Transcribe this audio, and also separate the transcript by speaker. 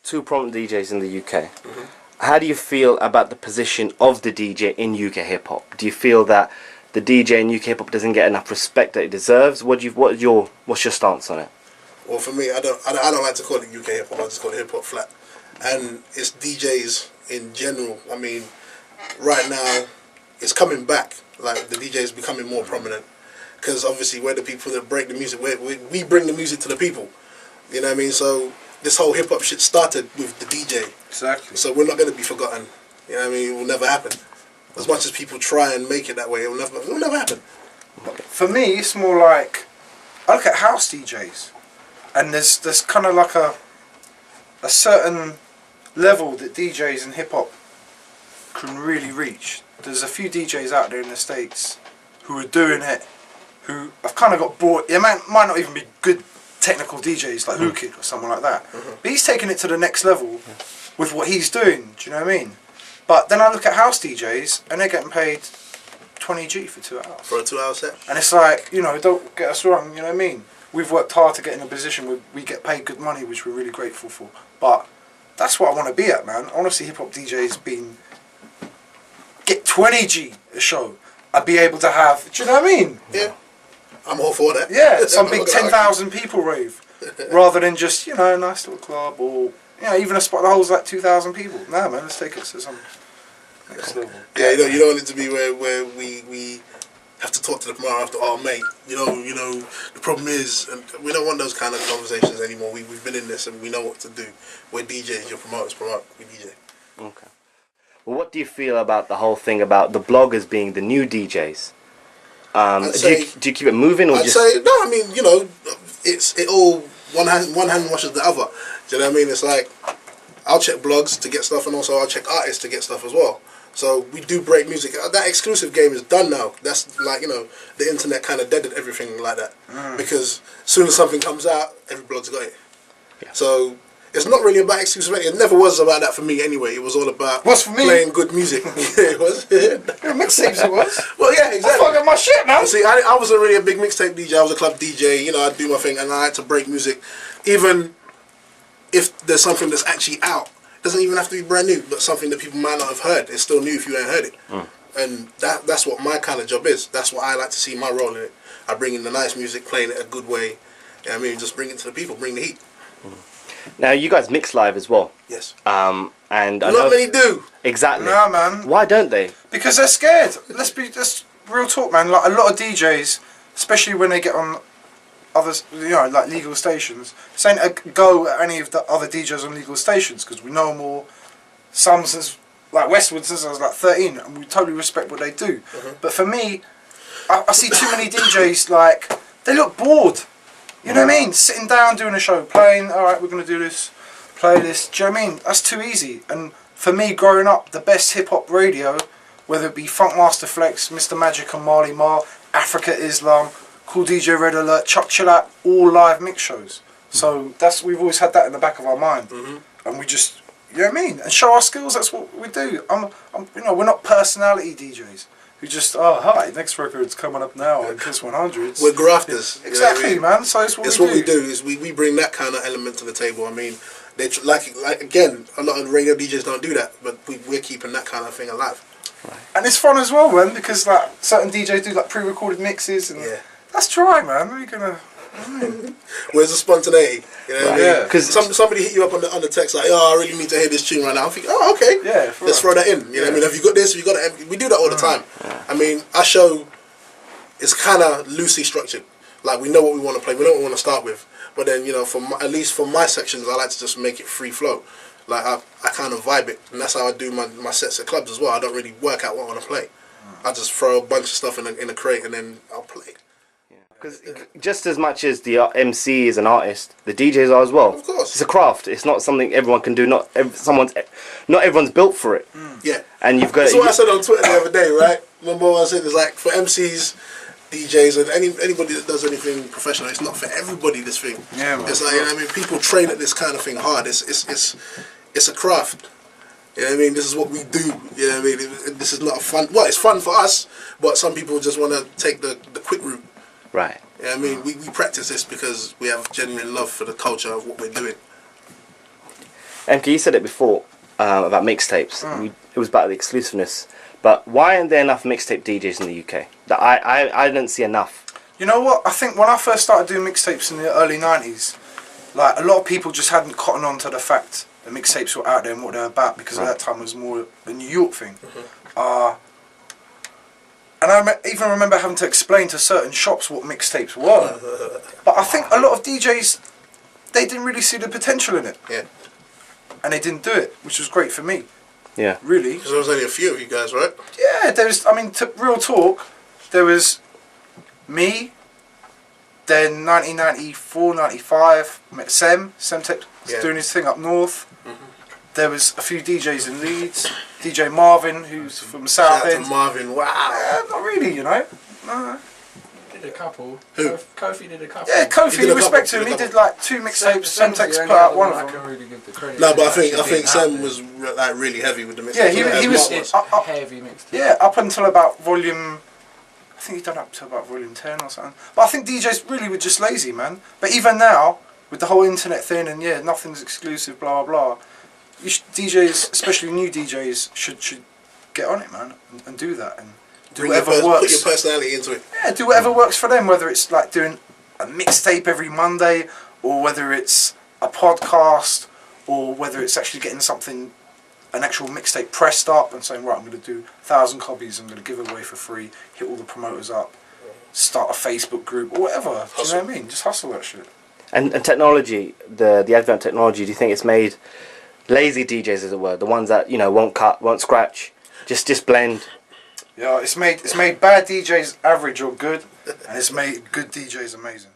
Speaker 1: two prominent DJs in the UK. How do you feel about the position of the DJ in UK hip hop? Do you feel that the DJ in UK hip hop doesn't get enough respect that it deserves? What's your stance on it?
Speaker 2: Well, for me, I don't like to call it UK hip hop. I just call it hip hop flat, and it's DJs in general. I mean, right now, it's coming back. Like the DJ is becoming more prominent because obviously we're the people that break the music. We bring the music to the people. You know what I mean? So this whole hip hop shit started with the DJ.
Speaker 3: Exactly.
Speaker 2: So we're not going to be forgotten. You know what I mean? It will never happen. As much as people try and make it that way, it will never happen.
Speaker 3: For me, it's more like I look at house DJs, and there's kind of like a certain level that DJs in hip hop can really reach. There's a few DJs out there in the States who are doing it, who have kind of got bored. It might not even be good technical DJs like Lou Kid or someone like that, but he's taking it to the next level with what he's doing. Do you know what I mean? But then I look at house DJs and they're getting paid 20G for 2 hours.
Speaker 2: For a 2-hour set?
Speaker 3: And it's like, you know, don't get us wrong, you know what I mean? We've worked hard to get in a position where we get paid good money, which we're really grateful for. But that's what I want to be at, man. I want to see hip hop DJs get 20G a show. I'd be able to have, do you know what I mean?
Speaker 2: Yeah. I'm all for that.
Speaker 3: Yeah, some big 10,000 people rave. Rather than just, you know, a nice little club or, you know, even a spot that holds like 2,000 people. Nah, man, let's take it to some next level.
Speaker 2: Yeah, you don't want it to be where we have to talk to the promoter after, oh mate, you know, the problem is, and we don't want those kind of conversations anymore. We've been in this and we know what to do. We're DJs, your promoters promote, we DJ.
Speaker 1: Okay. Well, what do you feel about the whole thing about the bloggers being the new DJs? Do you keep it moving or
Speaker 2: I'd say no. I mean, you know, it all one hand washes the other. Do you know what I mean? It's like I'll check blogs to get stuff, and also I'll check artists to get stuff as well. So we do break music. That exclusive game is done now. That's like, you know, the internet kind of deaded everything like that because as soon as something comes out, every blog's got it. Yeah. So it's not really about exclusivity. It never was about that for me anyway. It was all about playing good music. Yeah, it was.
Speaker 3: Mixtapes it was.
Speaker 2: Well, yeah, exactly.
Speaker 3: I fucking my shit, man.
Speaker 2: See, I wasn't really a big mixtape DJ. I was a club DJ. You know, I'd do my thing, and I had to break music. Even if there's something that's actually out, it doesn't even have to be brand new, but something that people might not have heard. It's still new if you ain't heard it. And that's what my kind of job is. That's what I like to see my role in it. I bring in the nice music, playing it a good way. You know what I mean, just bring it to the people, bring the heat.
Speaker 1: Now you guys mix live as well.
Speaker 2: Yes.
Speaker 1: And
Speaker 2: not many do.
Speaker 1: Exactly.
Speaker 3: No, man.
Speaker 1: Why don't they?
Speaker 3: Because they're scared. Let's real talk, man. Like a lot of DJs, especially when they get on others, you know, like legal stations, saying go at any of the other DJs on legal stations because we know them all. Some since like Westwood since I was like 13, and we totally respect what they do. But for me, I see too many DJs like they look bored. You know what I mean? Sitting down doing a show, playing. All right, we're gonna do this, play this. Do you know what I mean? That's too easy. And for me, growing up, the best hip hop radio, whether it be Funkmaster Flex, Mr. Magic and Marley Marl, Africa Islam, Cool DJ Red Alert, Chuck Chillat, all live mix shows. So we've always had that in the back of our mind, and we just, you know what I mean, and show our skills. That's what we do. You know, we're not personality DJs who just, oh hi, next record's coming up now on Kiss 100s.
Speaker 2: We're grafters.
Speaker 3: Exactly,
Speaker 2: you know what I mean?
Speaker 3: man. So it's what
Speaker 2: we do. Is we bring that kind of element to the table. I mean, they like again, a lot of radio DJs don't do that, but we're keeping that kind of thing alive.
Speaker 1: Right.
Speaker 3: And it's fun as well, man, because like certain DJs do like pre-recorded mixes, and that's dry, man. What are you gonna?
Speaker 2: Where's the spontaneity? You know what I mean?
Speaker 3: Yeah.
Speaker 2: Because somebody hit you up on the text like, oh, I really need to hear this tune right now. I'm thinking, oh, okay,
Speaker 3: yeah,
Speaker 2: let's throw that in. You know what I mean? Have you got this? Have you got that? We do that all the time. I mean, our show is kind of loosely structured. Like, we know what we want to play. We know what we want to start with. But then, you know, at least for my sections, I like to just make it free flow. Like, I kind of vibe it. And that's how I do my sets at clubs as well. I don't really work out what I want to play. I just throw a bunch of stuff in a crate and then I'll play.
Speaker 1: Because just as much as the MC is an artist, the DJs are as well.
Speaker 2: Of course.
Speaker 1: It's a craft. It's not something everyone can do. Not everyone's built for it.
Speaker 2: Yeah.
Speaker 1: And you've got.
Speaker 2: That's what I said on Twitter the other day, right? Remember what I said? It's like for MCs, DJs, and anybody that does anything professional, it's not for everybody. This thing.
Speaker 3: Yeah, man.
Speaker 2: It's like, you know what I mean, people train at this kind of thing hard. It's a craft. You know what I mean? This is what we do. You know what I mean? This is not a fun. Well, it's fun for us, but some people just want to take the quick route.
Speaker 1: Right.
Speaker 2: Yeah, I mean, we practice this because we have genuine love for the culture of what we're doing.
Speaker 1: MK, you said it before about mixtapes. It was about the exclusiveness. But why aren't there enough mixtape DJs in the UK? That I didn't see enough.
Speaker 3: You know what? I think when I first started doing mixtapes in the early 90s, like a lot of people just hadn't cottoned on to the fact that mixtapes were out there and what they're about, because at that time it was more a New York thing. And I even remember having to explain to certain shops what mixtapes were. But I think a lot of DJs, they didn't really see the potential in it.
Speaker 2: Yeah.
Speaker 3: And they didn't do it, which was great for me.
Speaker 1: Yeah.
Speaker 3: Really.
Speaker 2: Because there was only a few of you guys, right?
Speaker 3: Yeah, there was, I mean, real talk, there was me, then 1994, 95, met Sem Tech was doing his thing up north. There was a few DJs in Leeds, DJ Marvin, who's from South End.
Speaker 2: Shout out to Marvin, wow.
Speaker 3: Yeah, not really, you know. No.
Speaker 4: Did a couple.
Speaker 2: Who?
Speaker 4: Kofi did a couple.
Speaker 3: Yeah, Kofi,
Speaker 2: did a
Speaker 3: respect to
Speaker 2: couple,
Speaker 3: him, he
Speaker 2: did a
Speaker 3: did like 2 mixtapes,
Speaker 4: Sam's
Speaker 3: Semtex
Speaker 4: the
Speaker 3: put
Speaker 4: only
Speaker 3: out
Speaker 4: other
Speaker 3: one
Speaker 4: I
Speaker 3: of
Speaker 4: can
Speaker 3: them.
Speaker 4: really give the credit.
Speaker 2: No, but I think
Speaker 4: Actually
Speaker 2: Sam
Speaker 4: being out
Speaker 2: was like really heavy with the mix.
Speaker 3: Yeah, he was
Speaker 4: heavy mixed.
Speaker 3: Yeah, up until about volume, I think he'd done up to about volume 10 or something. But I think DJs really were just lazy, man. But even now, with the whole internet thing and yeah, nothing's exclusive, blah, blah, blah. DJs, especially new DJs, should get on it, man, and do that and do whatever works.
Speaker 2: Put your personality into it.
Speaker 3: Yeah, do whatever works for them. Whether it's like doing a mixtape every Monday, or whether it's a podcast, or whether it's actually getting something, an actual mixtape pressed up and saying, right, I'm going to do 1,000 copies. I'm going to give it away for free. Hit all the promoters up. Start a Facebook group or whatever. Do you know what I mean? Just hustle that shit.
Speaker 1: And technology, the advent of technology, do you think it's made lazy DJs, as it were, the ones that, you know, won't cut, won't scratch, just blend?
Speaker 3: Yeah, it's made bad DJs average or good, and it's made good DJs amazing.